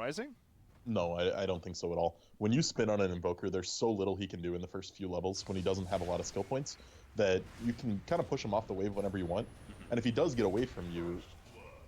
surprising? No, I don't think so at all. When you spin on an Invoker, there's so little he can do in the first few levels when he doesn't have a lot of skill points that you can kind of push him off the wave whenever you want. And if he does get away from you...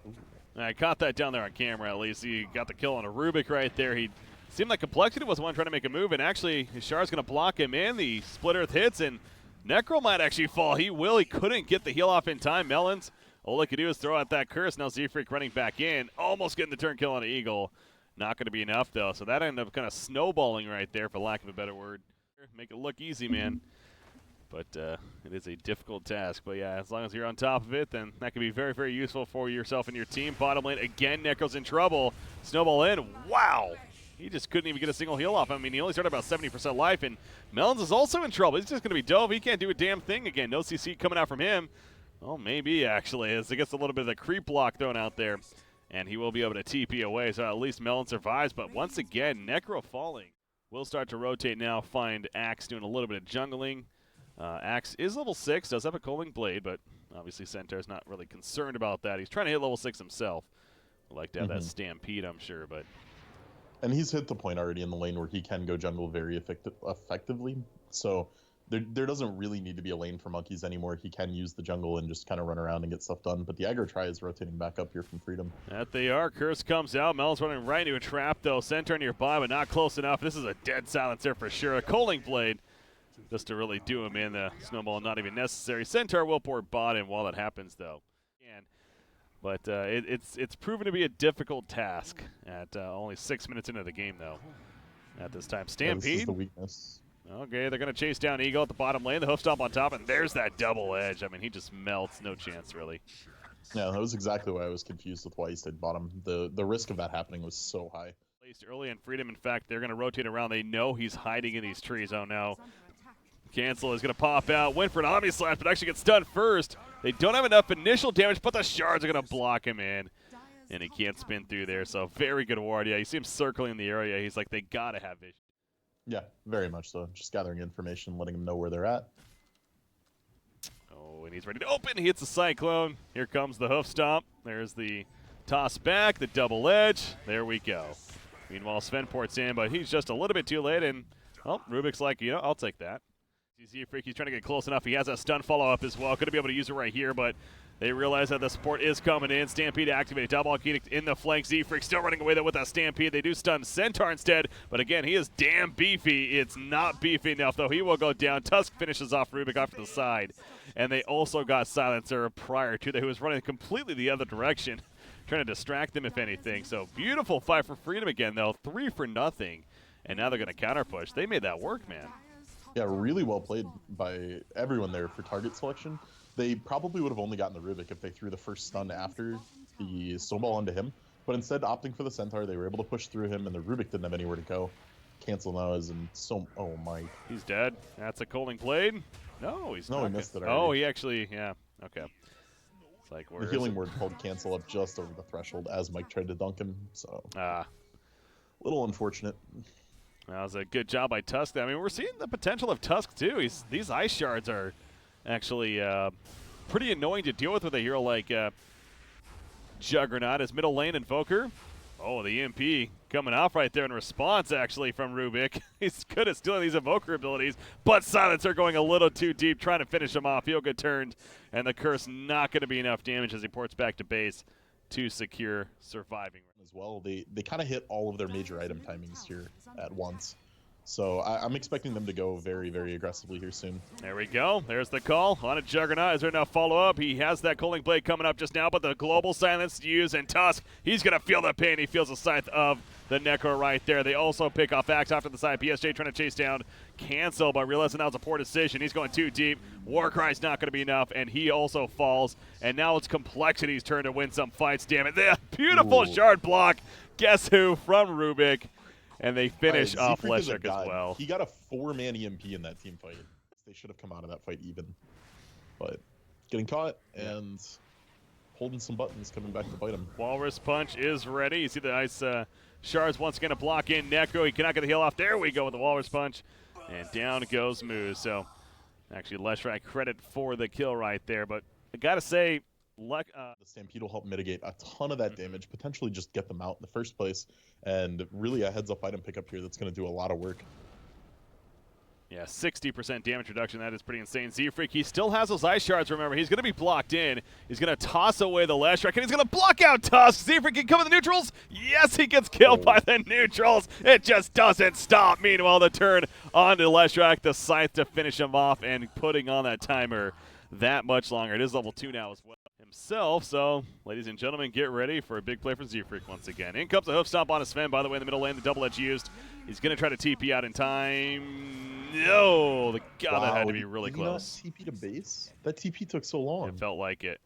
Ooh. I caught that down there on camera at least. He got the kill on a Rubik right there. He seemed like compLexity was the one trying to make a move, and actually Shar's going to block him in. The Split Earth hits, and Necro might actually fall. He will. He couldn't get the heal off in time. Melons, all he could do is throw out that curse. Now Z-Freak running back in, almost getting the turn kill on an Eagle. Not going to be enough, though. So that ended up kind of snowballing right there, for lack of a better word. Make it look easy, man. But it is a difficult task. But, yeah, as long as you're on top of it, then that can be very, very useful for yourself and your team. Bottom lane, again, Necro's in trouble. Snowball in. Wow. He just couldn't even get a single heal off. I mean, he only started about 70% life, and Melons is also in trouble. He's just going to be dove. He can't do a damn thing again. No CC coming out from him. Well, maybe, actually, as it gets a little bit of the creep block thrown out there. And he will be able to TP away, so at least Melon survives. But once again, Necro falling. We'll start to rotate now, find Axe doing a little bit of jungling. Axe is level 6, does have a Coling Blade, but obviously Centaur's not really concerned about that. He's trying to hit level 6 himself. Would like to have that Stampede, I'm sure, but... And he's hit the point already in the lane where he can go jungle very effectively. So there doesn't really need to be a lane for Monkeys anymore. He can use the jungle and just kind of run around and get stuff done. But the aggro try is rotating back up here from Freedom. That they are. Curse comes out. Mel's running right into a trap, though. Centaur nearby, but not close enough. This is a dead silencer for sure. A Coling Blade just to really do him in. The snowball not even necessary. Centaur will pour bot in while that happens, though. But it's proven to be a difficult task at only 6 minutes into the game, though. At this time, Stampede. Yeah, this is the weakness. Okay, they're going to chase down Eagle at the bottom lane. The hoof stomp on top, and there's that double edge. I mean, he just melts. No chance, really. Yeah, that was exactly why I was confused with why he stayed bottom. The risk of that happening was so high. Placed early in Freedom. In fact, they're going to rotate around. They know he's hiding in these trees. Oh, no. Cancel is going to pop out. Went for an Omni Slash, but actually gets stunned first. They don't have enough initial damage, but the shards are going to block him in. And he can't spin through there, so very good ward. Yeah, you see him circling the area. He's like, they got to have vision. Yeah, very much so. Just gathering information, letting them know where they're at. Oh, and he's ready to open. He hits the Cyclone. Here comes the hoof stomp. There's the toss back, the double edge. There we go. Meanwhile, Sven ports in, but he's just a little bit too late, and, well, Rubik's like, you know, I'll take that. Z-Freak, he's trying to get close enough. He has a stun follow-up as well. Going to be able to use it right here, but they realize that the support is coming in. Stampede activated. Double key in the flank. Z-Freak still running away there with that Stampede. They do stun Centaur instead, but again, he is damn beefy. It's not beefy enough, though. He will go down. Tusk finishes off Rubik off to the side, and they also got Silencer prior to that, who was running completely the other direction, trying to distract them, if anything. So beautiful fight for Freedom again, though. 3-0, and now they're going to counter push. They made that work, man. Yeah, really well played by everyone there for target selection. They probably would have only gotten the Rubik if they threw the first stun after the snowball onto him. But instead, opting for the Centaur, they were able to push through him, and the Rubik didn't have anywhere to go. Cancel now is in so... Oh, my. He's dead. That's a Coling Blade. No, he's not. No, he missed it already. Oh, he actually... Yeah, okay. It's like, the healing word called cancel up just over the threshold as Mike tried to dunk him, so... A little unfortunate. That was a good job by Tusk. I mean, we're seeing the potential of Tusk, too. These ice shards are actually pretty annoying to deal with a hero like Juggernaut. His middle lane Invoker. Oh, the EMP coming off right there in response, actually, from Rubik. He's good at stealing these Invoker abilities, but Silencer going a little too deep, trying to finish him off. He'll get turned, and the Curse not going to be enough damage as he ports back to base to secure surviving. As well, they kind of hit all of their major item timings here at once. So I'm expecting them to go very, very aggressively here soon. There we go. There's the call on a Juggernaut. Is there enough follow-up? He has that Coling Blade coming up just now, but the global silence to use, and Tusk, he's going to feel the pain. He feels the scythe of the Necro right there. They also pick off Axe off to the side. BSJ trying to chase down Cancel, but realizing that was a poor decision. He's going too deep. Warcry's not going to be enough, and he also falls. And now it's compLexity's turn to win some fights, damn it. The beautiful shard block. Guess who from Rubik? And they finish off Leshuk as well. He got a 4-man EMP in that team fight. They should have come out of that fight even. But getting caught and holding some buttons coming back to bite him. Walrus Punch is ready. You see the ice shards once again to block in Necro. He cannot get the heal off. There we go with the Walrus Punch. And down goes Moo. So actually Leshuk credit for the kill right there. But I got to say, The Stampede will help mitigate a ton of that damage, potentially just get them out in the first place, and really a heads-up item pickup here that's going to do a lot of work. Yeah, 60% damage reduction. That is pretty insane. Z-Freak, he still has those ice shards, remember. He's going to be blocked in. He's going to toss away the Leshrac, and he's going to block out Tusk. Z-Freak can come in the neutrals. Yes, he gets killed by the neutrals. It just doesn't stop. Meanwhile, the turn onto Leshrac, the Scythe to finish him off and putting on that timer that much longer. It is level 2 now as well himself, so ladies and gentlemen, get ready for a big play for Z-Freak once again. In comes a hoof stomp on Sven, by the way, in the middle lane, the double edge used. He's going to try to TP out in time. No, God, that had to be really close. Did he not TP to base? That TP took so long. It felt like it.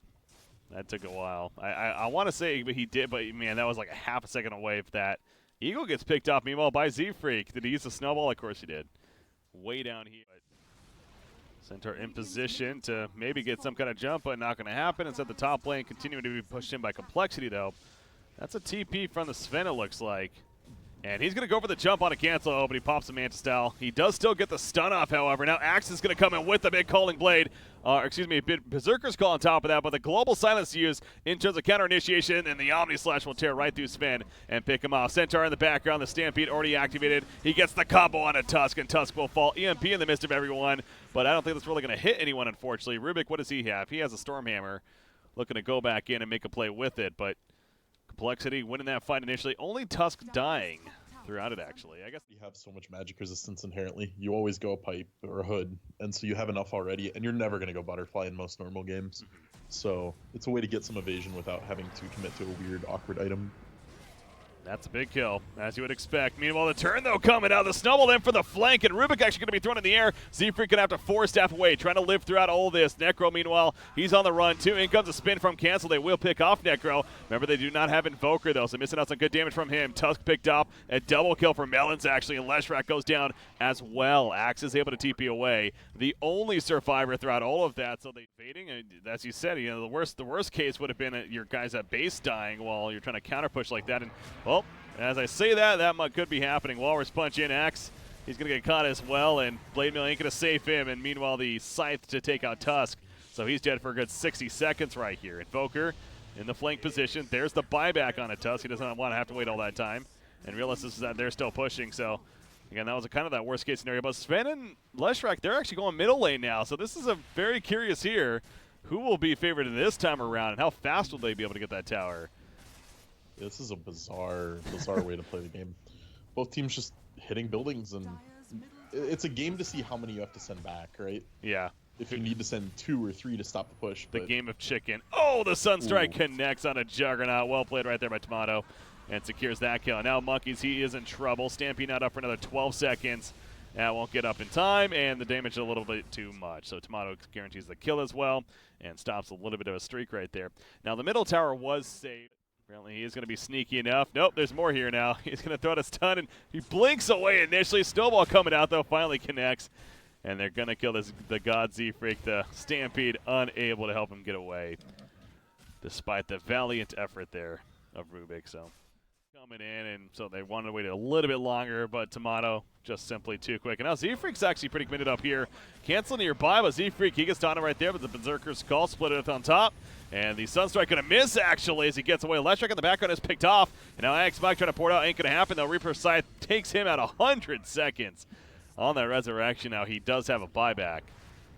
That took a while. I want to say he did, but man, that was like a half a second away if that. Eagle gets picked off, meanwhile, by Z-Freak. Did he use the snowball? Of course he did. Way down here. Centaur in position to maybe get some kind of jump, but not going to happen. It's at the top lane, continuing to be pushed in by compLexity, though. That's a TP from the Sven, it looks like. And he's going to go for the jump on a cancel, but he pops a Manta style. He does still get the stun off, however. Now Axe is going to come in with a big calling blade. Excuse me, a big Berserker's Call on top of that, but the global silence used in terms of counter initiation, and the Omni Slash will tear right through Sven and pick him off. Centaur in the background, the Stampede already activated. He gets the combo on a Tusk, and Tusk will fall EMP in the midst of everyone, but I don't think that's really going to hit anyone, unfortunately. Rubik, what does he have? He has a Stormhammer, looking to go back in and make a play with it, but compLexity winning that fight initially. Only Tusk dying throughout it, actually. I guess you have so much magic resistance inherently. You always go a pipe or a hood, and so you have enough already, and you're never going to go butterfly in most normal games. So it's a way to get some evasion without having to commit to a weird, awkward item. That's a big kill, as you would expect. Meanwhile, the turn, though, coming out. The snowball in for the flank, and Rubik actually going to be thrown in the air. Z-Freak going to have to force staff away, trying to live throughout all this. Necro, meanwhile, he's on the run, too. In comes a spin from Cancel. They will pick off Necro. Remember, they do not have Invoker, though, so missing out some good damage from him. Tusk picked up. A double kill for Melons, actually, and Leshrac goes down as well. Axe is able to TP away. The only survivor throughout all of that, so they fading. And as you said, you know, the worst case would have been your guys at base dying while you're trying to counter push like that. And, well, as I say that could be happening. Walrus punch in, Axe, he's going to get caught as well, and Blade Mill ain't going to save him, and meanwhile the Scythe to take out Tusk. So he's dead for a good 60 seconds right here. Invoker in the flank position. There's the buyback on a Tusk. He doesn't want to have to wait all that time. And realize this is that they're still pushing, so again, that was kind of that worst case scenario. But Sven and Leshrac, they're actually going middle lane now, so this is a very curious here. Who will be favored in this time around, and how fast will they be able to get that tower? This is a bizarre way to play the game. Both teams just hitting buildings, and it's a game to see how many you have to send back, right? Yeah. If you need to send 2 or 3 to stop the push. The game of chicken. Oh, the Sunstrike connects on a Juggernaut. Well played right there by Timado, and secures that kill. Now Monkeys, he is in trouble. Stampede not up for another 12 seconds. That won't get up in time, and the damage is a little bit too much. So Timado guarantees the kill as well, and stops a little bit of a streak right there. Now the middle tower was saved. Apparently he is going to be sneaky enough. Nope, there's more here now. He's going to throw out a stun, and he blinks away initially. Snowball coming out, though, finally connects. And they're going to kill the God Z-Freak, the Stampede, unable to help him get away, despite the valiant effort there of Rubik. So coming in, and so they wanted to wait a little bit longer, but Timado just simply too quick. And now Z-Freak's actually pretty committed up here. Cancel nearby, but Z-Freak, he gets down right there, but the Berserker's Call split it on top. And the Sunstrike going to miss, actually, as he gets away. Leshrac in the background is picked off. And now Axe Mike trying to pour it out. Ain't going to happen, though. Reaper Scythe takes him at 100 seconds on that resurrection. Now he does have a buyback,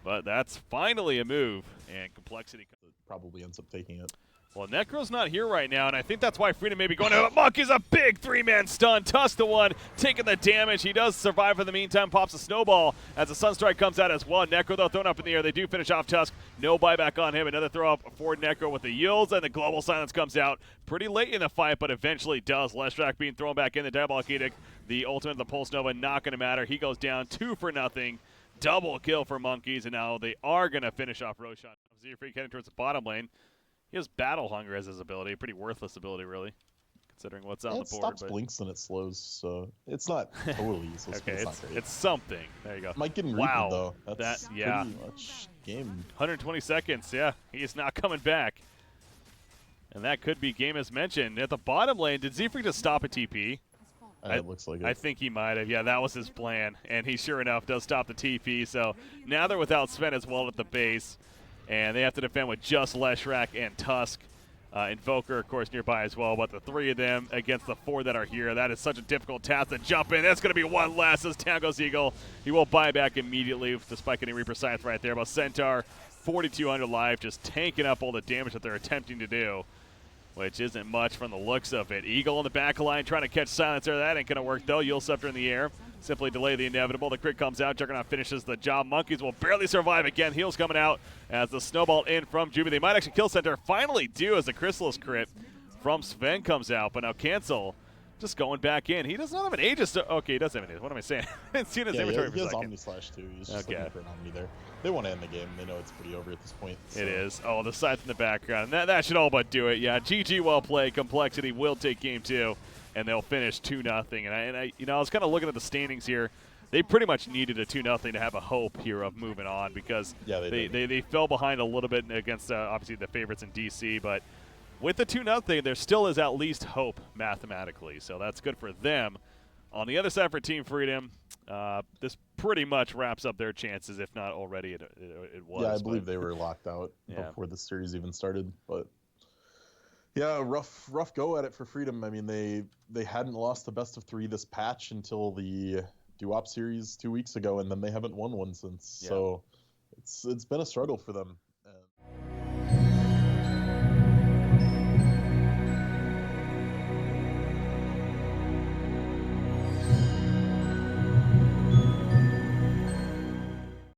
but that's finally a move. And compLexity probably ends up taking it. Well, Necro's not here right now, and I think that's why Freedom may be going to Monkey's a big 3-man stun. Tusk the one, taking the damage. He does survive in the meantime, pops a snowball as the Sunstrike comes out as well. Necro, though, thrown up in the air. They do finish off Tusk. No buyback on him. Another throw up for Necro with the yields, and the global silence comes out pretty late in the fight, but eventually does. Leshrac being thrown back in. The Diabolic Edict, the ultimate of the Pulse Nova, not going to matter. He goes down 2-0. Double kill for Monkeys, and now they are going to finish off Roshan. Z-Freak heading towards the bottom lane. He has Battle Hunger as his ability. Pretty worthless ability, really, considering what's on the board. It stops blinks and it slows, so it's not totally useless. Okay, but it's something. There you go. Might get Reaper, though. That's pretty much game. 120 seconds, yeah. He's not coming back. And that could be game as mentioned. At the bottom lane, did Z-Freak just stop a TP? It looks like it. I think he might have. Yeah, that was his plan. And he, sure enough, does stop the TP. So now they're without Sven as well at the base. and they have to defend with just Leshrac and Tusk. Invoker, of course, nearby as well, but the 3 of them against the 4 that are here, that is such a difficult task to jump in. That's going to be one less as down goes Eagle. He will buy back immediately despite getting Reaper Scythe right there, but Centaur, 4,200 life, just tanking up all the damage that they're attempting to do, which isn't much from the looks of it. Eagle in the back line trying to catch Silencer. That ain't going to work, though. Yule Scepter in the air. Simply delay the inevitable. The crit comes out. Juggernaut finishes the job. Monkeys will barely survive again. Heals coming out as the snowball in from Juby. They might actually kill Centaur. Finally do as the Chrysalis crit from Sven comes out. But now cancel just going back in. He does not have an Aegis. Okay, he does have an Aegis. What am I saying? I didn't see his inventory for a he has second. Omni Slash too. He's just looking for an Omni there. They want to end the game. They know it's pretty over at this point. So. It is. Oh, the Scythe in the background. And that should all but do it. Yeah, GG, well played. compLexity will take game 2, and they'll finish 2-0. And I was kind of looking at the standings here. They pretty much needed a 2-0 to have a hope here of moving on because they fell behind a little bit against obviously the favorites in DC, but with the 2-0, there still is at least hope mathematically, so that's good for them. On the other side for Team Freedom, this pretty much wraps up their chances, if not already it was. Yeah, I believe they were locked out before the series even started, but yeah, rough go at it for Freedom. I mean, they hadn't lost the best of 3 this patch until the Duop series 2 weeks ago, and then they haven't won one since. Yeah. So it's been a struggle for them.